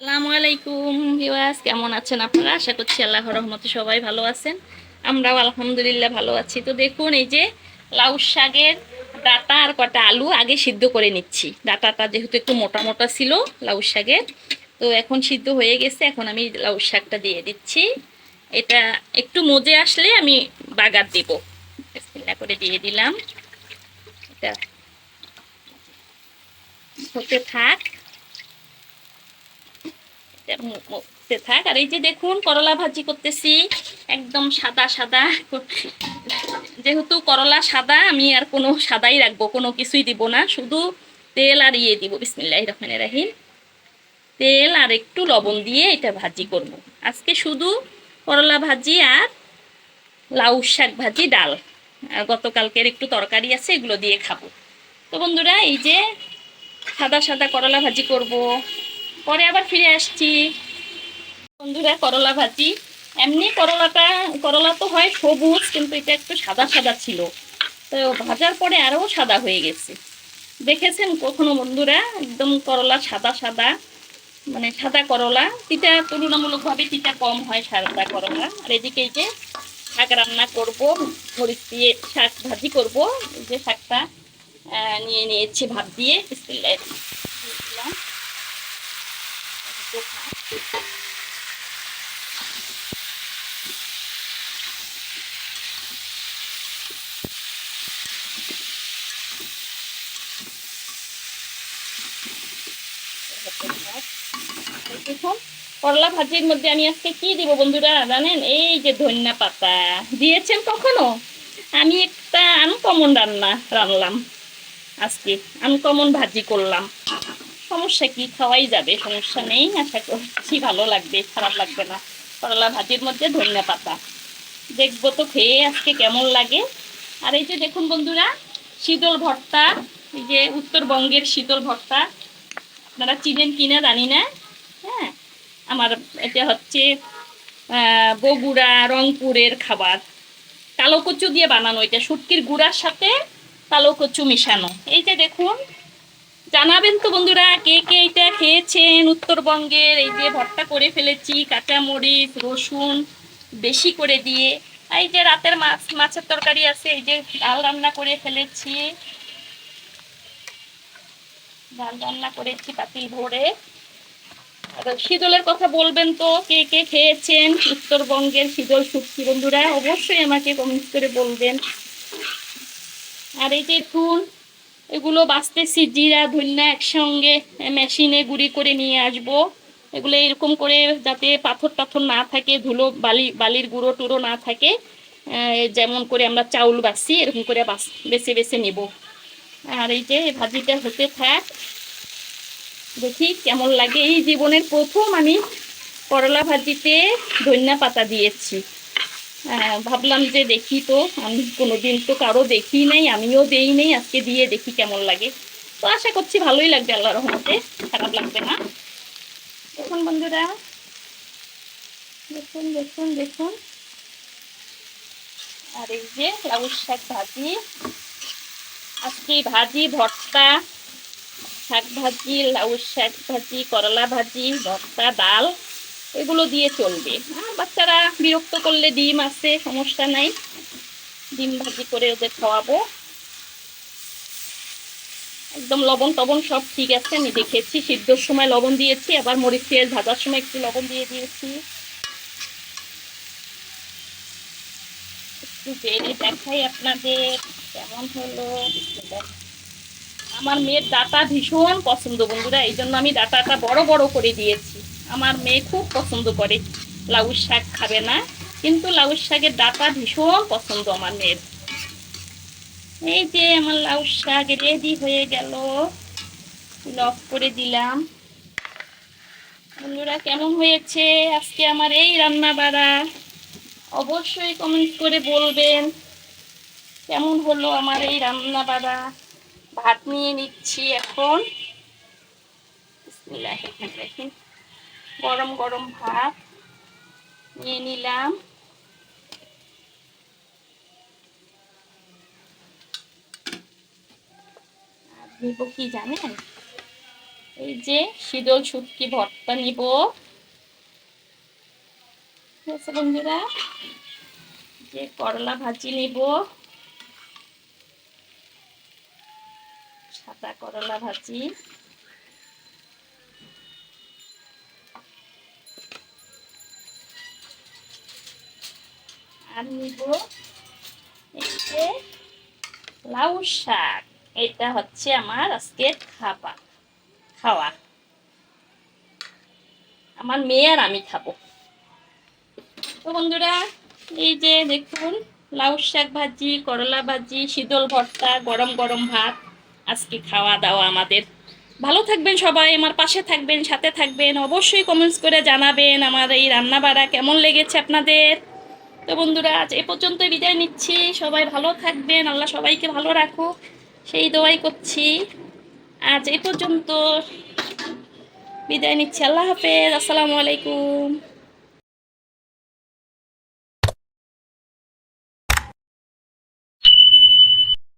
আসসালামু আলাইকুম ভিউয়ার্স, কেমন আছেন আপনারা? আশা করছি আল্লাহর রহমতে সবাই ভালো আছেন। আমরাও আলহামদুলিল্লাহ ভালো আছি। তো দেখুন, এই যে লাউ শাকের ডাঁটা আর কটা আলু আগে সিদ্ধ করে নিচ্ছি। ডাঁটাটা যেহেতু একটু মোটা মোটা ছিল লাউ শাকের, তো এখন সিদ্ধ হয়ে গেছে। এখন আমি লাউ শাকটা দিয়ে দিচ্ছি। এটা একটু মজে আসলে আমি বাগার দিব। বিসমিল্লাহ করে দিয়ে দিলাম। এটা হতে থাক। থাক। আর এই যে দেখুন, করলা ভাজি করতেছি একদম সাদা সাদা। যেহেতু করলা সাদা, আমি আর কোনো সাদাই রাখবো, কোনো কিছুই দিব না, শুধু তেল আর দিব। বিসমিল্লাহির রহমানির রহিম। তেল আর একটু লবণ দিয়ে এটা ভাজি করব আজকে, শুধু করলা ভাজি আর লাউ শাক ভাজি, ডাল আর গতকালকের একটু তরকারি আছে, এগুলো দিয়ে খাবো। তো বন্ধুরা, এই যে সাদা সাদা করলা ভাজি করব, পরে আবার ফিরে আসছি। বন্ধুরা, করলা ভাজি, এমনি করলা তো হয় সবুজ, কিন্তু এটা একটু সাদা সাদা ছিল, তো ভাজার পরে আরো সাদা হয়ে গেছে। দেখেছেন কখনো বন্ধুরা একদম করলা সাদা সাদা? মানে সাদা করলা তিতা, তুলনামূলকভাবে তিতা কম হয় সাদা করলা। আর এদিকে এই যে শাক রান্না করব, মরিচ দিয়ে শাক ভাজি করব। এই যে শাকটা নিয়ে নিয়েছি ভাত দিয়ে। বিসমিল্লাহ দিয়ে দিলাম। দেখুন, করলা ভাজির মধ্যে আমি আজকে কি দিব বন্ধুরা জানেন? এই যে ধনিয়া পাতা। দিয়েছেন কখনো? আমি একটা আনকমন রান্নাম আজকে। আনকমন ভাজি করলাম। সমস্যা কি, খাওয়াই যাবে, সমস্যা নেই। আশা করছি ভালো লাগবে, খারাপ লাগবে না। করলা ভাজির মধ্যে ধনিয়া পাতা, দেখবো তো খেয়ে আজকে কেমন লাগে। আর এই যে দেখুন বন্ধুরা, শীতল ভর্তা। এই যে উত্তরবঙ্গের শীতল ভর্তা, আপনারা চিনেন কিনা জানি না। হ্যাঁ, আমার এটা হচ্ছে বগুড়া রংপুরের খাবার। কালো কচু দিয়ে বানানো, এটা শুটকির গুঁড়ার সাথে কালো কচু মিশানো। এই যে দেখুন, জানাবেন তো বন্ধুরা কে কে এটা খেয়েছেন উত্তরবঙ্গের। এই যে ভর্তা করে ফেলেছি কাঁচা মরিচ রসুন বেশি করে দিয়ে। এই যে রাতের মাছের তরকারি আছে, এই যে ডাল রান্না করে ফেলেছি। ডাল রান্না করেছি পাতিল ভরে। আর শীতলের কথা বলবেন তো, কে কে খেয়েছেন উত্তরবঙ্গের শীতল শুটকি বন্ধুরা? অবশ্যই আমাকে কমেন্ট করে বলবেন। আর এই যে দেখুন, এগুলো বাছতেছি, জিরা ধনিয়া একসঙ্গে মেশিনে গুঁড়ি করে নিয়ে আসব। এগুলো এরকম করে, যাতে পাথর টাথর না থাকে, ধুলো বালির গুঁড়ো টুড়ো না থাকে। যেমন করে আমরা চাউল বাছি, এরকম করে বেছে বেছে নেব। আর এই যে ভাজিটা হতে থাক, দেখি কেমন লাগে। এই জীবনের প্রথম আমি করলা ভাজিতে ধনিয়া পাতা দিয়েছি। ভাবলাম যে দেখি তো, আমি কোনোদিন তো কারো দেখি নাই, আমিও দেই নেই, আজকে দিয়ে দেখি কেমন লাগে। তো আশা করছি ভালোই লাগবে, আল্লাহর রহমতে খারাপ লাগবে না। দেখুন বন্ধুরা, দেখুন দেখুন দেখুন। আর এই যে লাউ শাক ভাজি, আজকে ভাজি ভর্তা, শাক ভাজি, লাউ শাক ভাজি, করলা ভাজি, ভর্তা, ডাল, এগুলো দিয়ে চলবে। বাচ্চারা বিরক্ত করলে ডিম আছে, সমস্যা নাই, ডিম ভাজি করে ওদের খাওয়াবো। একদম লবণ টবণ সব ঠিক আছে, আমি দেখেছি সিদ্ধর সময় লবণ দিয়েছি, আবার মরিচ পেঁয়াজ ভাজার সময় একটু লবণ দিয়ে দিয়েছি। একটু বেড়ে দেখাই আপনাদের কেমন হলো। আমার মেয়ের ডাটা ভীষণ পছন্দ বন্ধুরা, এই জন্য আমি ডাটাটা বড় বড় করে দিয়েছি। আমার মেয়ে খুব পছন্দ করে, লাউ শাক খাবে না, কিন্তু লাউ শাকের ডাটা ভীষণ পছন্দ আমার মেয়ের। এই যে আমার লাউ শাক রেডি হয়ে গেল, লক করে দিলাম। বন্ধুরা, কেমন হয়েছে আজকে আমার এই রান্না বাড়া? অবশ্যই কমেন্ট করে বলবেন কেমন হলো আমার এই রান্না বাড়া। ভাত নিয়ে নিচ্ছি এখন। গরম গরম ভাত নিয়ে নিলাম। আর নিব কি জানেন? এই যে শীতল শুটকি ভর্তা নিব, ঠিক আছে বন্ধুরা। যে করলা ভাজি নিব, সাদা করলা ভাজি। আর নিব এই যে লাউ শাক। এটা হচ্ছে আমার আজকের খাওয়া। আমার মেয়ে আর আমি খাবো। তো বন্ধুরা, এই যে দেখুন, লাউ শাক ভাজি, করলা ভাজি, শীতল ভর্তা, গরম গরম ভাত, আজকে খাওয়া দাওয়া আমাদের। ভালো থাকবেন সবাই, আমার পাশে থাকবেন, সাথে থাকবেন। অবশ্যই কমেন্টস করে জানাবেন আমার এই রান্না বাড়া কেমন লেগেছে আপনাদের। তো বন্ধুরা, আজ এ পর্যন্তই বিদায় নিচ্ছি। সবাই ভালো থাকবেন, আল্লাহ সবাইকে ভালো রাখুক, সেই দোয়াই করছি। আজ এই পর্যন্ত বিদায় নিচ্ছি। আল্লাহ হাফেজ, আসসালামু আলাইকুম।